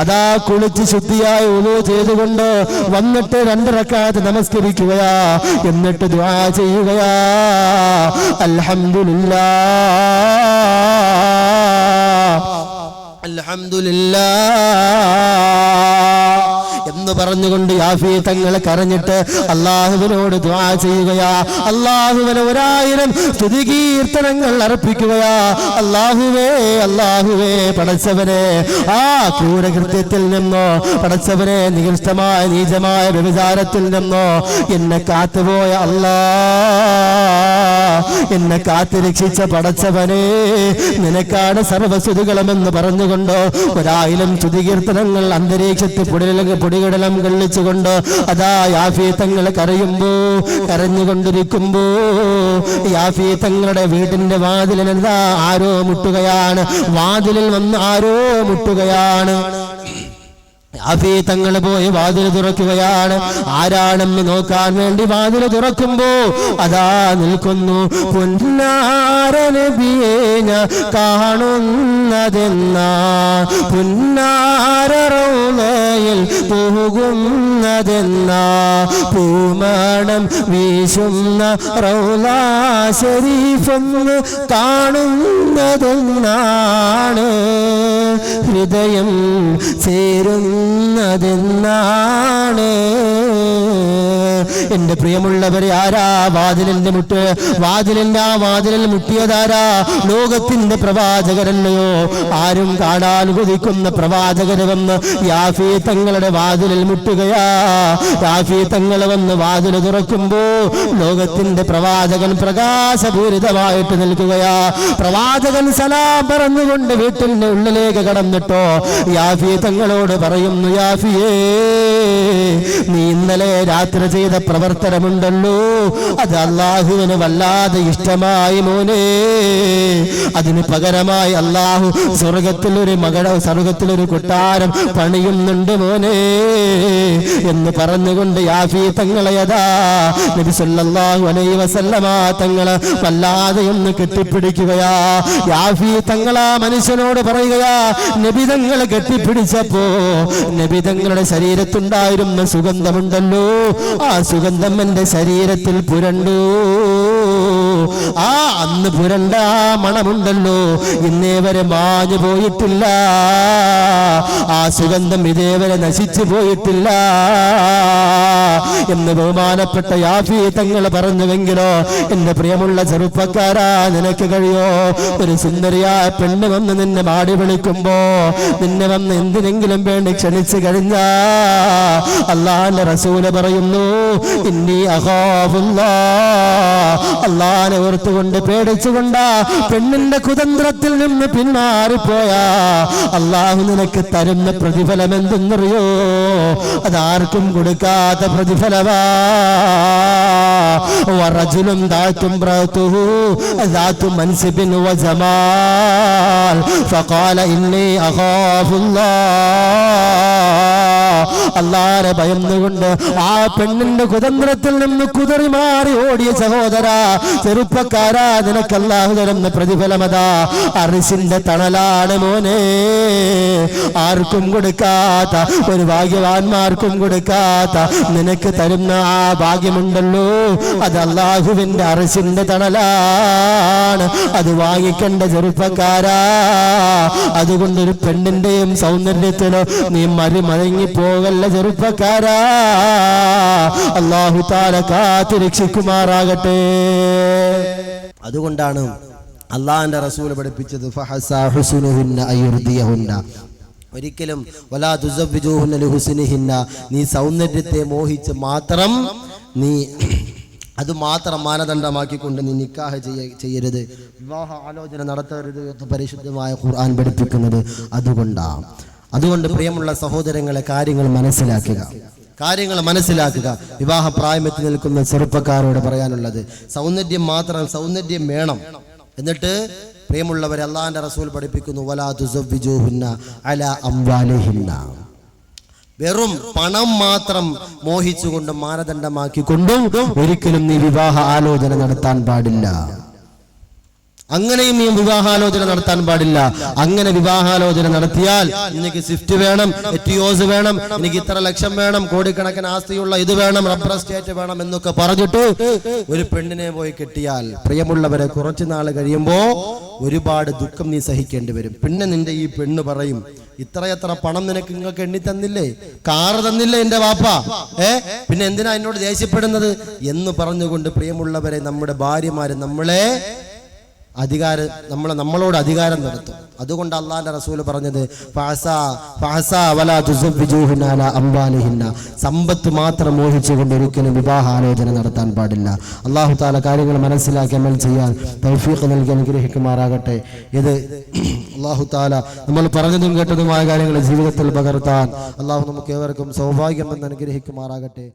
അതാ കുളിച്ച് ശുദ്ധിയായി ഉളൂ ചെയ്തുകൊണ്ട് വന്നിട്ട് 2 റക്അത്ത് നമസ്കരിക്കുകയാ. എന്നിട്ട് ദുആ ചെയ്യുകയാ, അൽഹംദുലില്ലാഹ് എന്ന് പറഞ്ഞുകൊണ്ട് യാഫി തങ്ങൾ കരഞ്ഞിട്ട് അല്ലാഹുവിനോട് ദുആ ചെയ്യുകയാ. അല്ലാഹുവിനെ 1000 സ്തുതികീർത്തനങ്ങൾ അർപ്പിക്കുകയാ. അല്ലാഹുവേ പടച്ചവനെ, ആ ക്രൂരകൃത്യത്തിൽ നിന്നോ, പടച്ചവനെ നികൃഷ്ടമായ നീചമായ വ്യഭിചാരത്തിൽ നിന്നോ എന്നെ കാത്തുപോയ എന്നെ കാത്തുരക്ഷിച്ച പടച്ചവനെ, നിനക്കാണ് സർവസ്തുതികളുമെന്ന് പറഞ്ഞുകൊണ്ട് 1000 സ്തുതികീർത്തനങ്ങൾ അന്തരീക്ഷത്തിൽ പൊടികടലം കൊള്ളിച്ചുകൊണ്ട് അതാ യാഫി തങ്ങൾ കരഞ്ഞുകൊണ്ടിരിക്കുമ്പോ യാഫി തങ്ങളുടെ വീടിന്റെ വാതിലിൽ ആരോ മുട്ടുകയാണ്. വാതിലിൽ വന്ന് ആരോ മുട്ടുകയാണ്. യാഫി തങ്ങൾ പോയി വാതിൽ തുറക്കുകയാണ്. ആരാണെന്ന് നോക്കാൻ വേണ്ടി വാതിൽ തുറക്കുമ്പോ അതാ നിൽക്കുന്നു പുന്നാര നബിയെ ഞാൻ കാണുന്നതെന്ന, പുന്നാര റൗളയിൽ പോകുന്നതെന്ന, പൂമണം വീശുന്ന റൗള ശരീഫൊന്ന് കാണുന്നതെന്നാണ്, ഹൃദയം ചേരുന്നതെന്നാണ്. എന്റെ പ്രിയമുള്ളവരെ, ആരാ വാതിലിന്റെ ആ വാതിലിൽ മുട്ടിയതാരാ? ലോകത്തിന്റെ പ്രവാചകരല്ലയോ? ആരും കാണാൻ കൊതിക്കുന്ന പ്രവാചകര് വന്ന് യാഫി തങ്ങളുടെ വാതിലിൽ മുട്ടുകയാ. യാഫി തങ്ങൾ വന്ന് വാതിൽ തുറക്കുമ്പോ ലോകത്തിന്റെ പ്രവാചകൻ പ്രകാശപൂരിതമായിട്ട് നിൽക്കുകയാ. പ്രവാചകൻ സലാം പറഞ്ഞുകൊണ്ട് വീട്ടിന്റെ ഉള്ളിലേക്ക് കടന്നിട്ടോ യാഫി തങ്ങളോട് പറയുന്നു, യാഫിയേ, നീ ഇന്നലെ രാത്രി ചെയ്ത പ്രവർത്തനമുണ്ടല്ലോ, അത് അല്ലാഹുവിന് വല്ലാതെ ഇഷ്ടമായി മോനെ. അതിന് പകരമായി അല്ലാഹു സ്വർഗത്തിലൊരു കൊട്ടാരം പണിയുന്നുണ്ട് മോനെ എന്ന് പറഞ്ഞുകൊണ്ട് യാഫി തങ്ങളെയതാ നബി സല്ലല്ലാഹു അലൈഹി വസല്ലമ തങ്ങളെ വല്ലാതെ ഒന്ന് കെട്ടിപ്പിടിക്കുകയാ. യാഫി തങ്ങളാ മനുഷ്യനോട് പറയുകയാ, നബി തങ്ങളെ കെട്ടിപ്പിടിച്ചപ്പോ നബി തങ്ങളുടെ ശരീരത്തുണ്ടായിരുന്ന സുഗന്ധമുണ്ടല്ലോ, ആ സുഗന്ധം എന്റെ ശരീരത്തിൽ പുരണ്ടു. ആ അന്ന് പുരണ്ട മണമുണ്ടല്ലോ ഇന്നേവരെ മാഞ്ഞു പോയിട്ടില്ല. ആ സുഗന്ധം ഇതേവരെ നശിച്ചു പോയിട്ടില്ല എന്ന് ബഹുമാനപ്പെട്ട യാഫി തങ്ങൾ പറഞ്ഞുവെങ്കിലോ, എന്റെ പ്രിയമുള്ള ചെറുപ്പക്കാരാ, നിനക്ക് കഴിയോ ഒരു സുന്ദരിയായ പെണ്ണ് വന്ന് നിന്നെ മാടി വിളിക്കുമ്പോ, നിന്നെ വന്ന് എന്തിനെങ്കിലും വേണ്ടി ക്ഷണിച്ചു കഴിഞ്ഞാ അല്ലാഹുവിന്റെ റസൂല് പറയുന്നു, ഇന്നി അഖാഫുല്ലാഹ്, അല്ലാഹുവിനെ ഓർത്തുകൊണ്ട് പേടിച്ചുകൊണ്ടാ പെണ്ണിന്റെ കുതന്ത്രത്തിൽ നിന്ന് പിന്മാറിപ്പോയാ അല്ലാഹു നിനക്ക് തരുന്ന പ്രതിഫലം എന്തെന്നറിയോ? അതാർക്കും കൊടുക്കാത്ത പ്രതിഫലമാ. വറജുലും ദാതും ബ്രതുഹു ദാതു മൻസിബിൻ വജമാൽ ഫഖാല ഇന്നി അഖാഫുല്ലാഹ്, അല്ലാഹുവിനെ ഭയന്നുകൊണ്ട് ആ പെണ്ണിന്റെ കുതന്ത്രത്തിൽ നിന്ന് കുതറി മാറി ഓടിയ സഹോദരാ, ചെറുപ്പക്കാരാ, നിനക്ക് അല്ലാഹു തരുന്ന പ്രതിഫലമതാ അർശിന്റെ തണലാണ് മോനെ. ആർക്കും കൊടുക്കാത്ത, ഒരു ഭാഗ്യവാന്മാർക്കും കൊടുക്കാത്ത നിനക്ക് തരുന്ന ആ ഭാഗ്യമുണ്ടല്ലോ, അത് അല്ലാഹുവിന്റെ അർശിന്റെ തണലാണ്. അത് വാങ്ങിക്കണ്ട ചെറുപ്പക്കാരാ. അതുകൊണ്ടൊരു പെണ്ണിന്റെയും സൗന്ദര്യത്തിലോ നീ മറിമടങ്ങി പോകല്ല ചെറുപ്പക്കാരാ. അല്ലാഹു തആല കാത്തു രക്ഷിക്കുമാറാകട്ടെ. അതുകൊണ്ടാണ് അല്ലാഹുവിന്റെ റസൂൽ പഠിപ്പിച്ചത്, ഫഹസാ ഹുസ്നുഹുന്ന അയുർദിയഹുന്ന, ഒരിക്കലും വലാ തുസവ്വിജൂഹുന്ന ലിഹുസ്നിഹിന്ന, നീ സൗന്ദര്യത്തെ മോഹിച്ച് മാത്രം നീ അത് മാത്രം മാനദണ്ഡമാക്കിക്കൊണ്ട് നീ നിക്കാഹ് ചെയ്യരുത്, വിവാഹ ആലോചന നടത്തരുത് എന്ന് പരിശുദ്ധമായ ഖുർആൻ പഠിപ്പിക്കുന്നത്. അതുകൊണ്ട് പ്രിയമുള്ള സഹോദരങ്ങളെ, കാര്യങ്ങൾ മനസ്സിലാക്കുക. വിവാഹ പ്രായമെത്തി നിൽക്കുന്ന ചെറുപ്പക്കാരോട് പറയാനുള്ളത്, സൗന്ദര്യം വേണം. എന്നിട്ട് പ്രിയമുള്ളവരെ, അല്ലാഹുവിന്റെ റസൂൽ പഠിപ്പിക്കുന്നു, വലാ തുസവ്വിജൂഹുന്ന അലാ അംവാലിഹിന്ന, വെറും പണം മാത്രം മോഹിച്ചുകൊണ്ട് മാനദണ്ഡമാക്കിക്കൊണ്ടും ഒരിക്കലും നീ വിവാഹ ആലോചന നടത്താൻ പാടില്ല. അങ്ങനെയും ഈ വിവാഹാലോചന നടത്താൻ പാടില്ല. അങ്ങനെ വിവാഹാലോചന നടത്തിയാൽ എനിക്ക് സ്വിഫ്റ്റ് വേണം, എറ്റിയോസ് വേണം, എനിക്ക് ഇത്ര ലക്ഷം വേണം, കോടിക്കണക്കിന് ആസ്തിയുള്ള ഇത് വേണം, റബ്ബർ എസ്റ്റേറ്റ് വേണം എന്നൊക്കെ പറഞ്ഞിട്ട് ഒരു പെണ്ണിനെ പോയി കെട്ടിയാൽ പ്രിയമുള്ളവരെ കുറച്ചു നാൾ കഴിയുമ്പോ ഒരുപാട് ദുഃഖം നീ സഹിക്കേണ്ടി വരും. പിന്നെ നിന്റെ ഈ പെണ്ണ് പറയും, ഇത്രയത്ര പണം നിനക്ക് നിങ്ങൾക്ക് എണ്ണി തന്നില്ലേ, കാറ് തന്നില്ലേ എന്റെ വാപ്പ, പിന്നെ എന്തിനാ എന്നോട് ദേഷ്യപ്പെടുന്നത് എന്ന് പറഞ്ഞുകൊണ്ട് പ്രിയമുള്ളവരെ നമ്മുടെ ഭാര്യമാര് നമ്മളോട് അധികാരം നടത്തും. അതുകൊണ്ട് അള്ളാന്റെ റസൂൽ പറഞ്ഞത് സമ്പത്ത് മാത്രം മോഹിച്ചുകൊണ്ട് ഒരിക്കലും വിവാഹാലോചന നടത്താൻ പാടില്ല. അള്ളാഹു താല കാര്യങ്ങൾ മനസ്സിലാക്കി അമൽ ചെയ്യാൻ തൗഫീഖ് നൽകി അനുഗ്രഹിക്കുമാറാകട്ടെ. ഇത് അള്ളാഹു താല നമ്മൾ പറഞ്ഞതും കേട്ടതുമായ കാര്യങ്ങൾ ജീവിതത്തിൽ പകർത്താൻ അള്ളാഹു നമുക്ക് ഏവർക്കും സൗഭാഗ്യം എന്ന് അനുഗ്രഹിക്കുമാറാകട്ടെ.